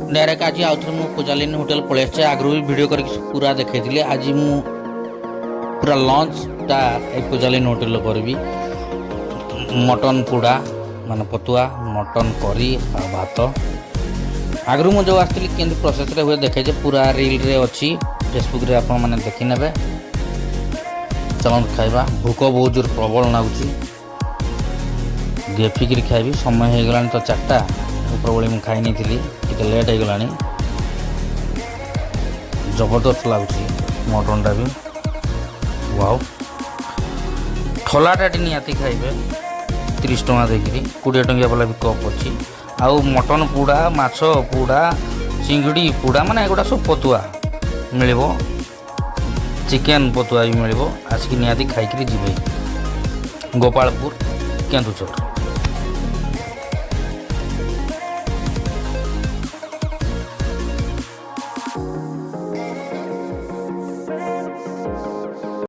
Direct आज आउ थे मुझे पूजालिनी होटेल पलैसे आगु भी वीडियो करके पूरा देखी आज मु पूरा लंचटा पूजालिनी होटेल करी मटन पोड़ा माने पतुआ मटन करी आ भात आगु मुझे जो आसती के प्रोसेस हुए देखे पूरा रील रे अच्छी फेसबुक रे आप देखी ने चलते खाइबा भूक बहुत जोर प्रबल नागुची गेफिक खाइबी समय हो गला तो 4टा उपरबली मुझे खाई नहीं टे लेट हो गला जबरदस्त लगुच मटनटा भी वाओ ठलाटा निहाती खाइबे 30 टଙ୍କା देकरी 20 टंकिया वाला भी कप अच्छी आउ मटन पोड़ा माछ पोड़ा चिंगड़ी पोड़ा माने एगुड़ा सब पतुआ मिल चिकेन पतुआ भी मिल आसिक निहाती खाई जी गोपालपुर केन्दुझर।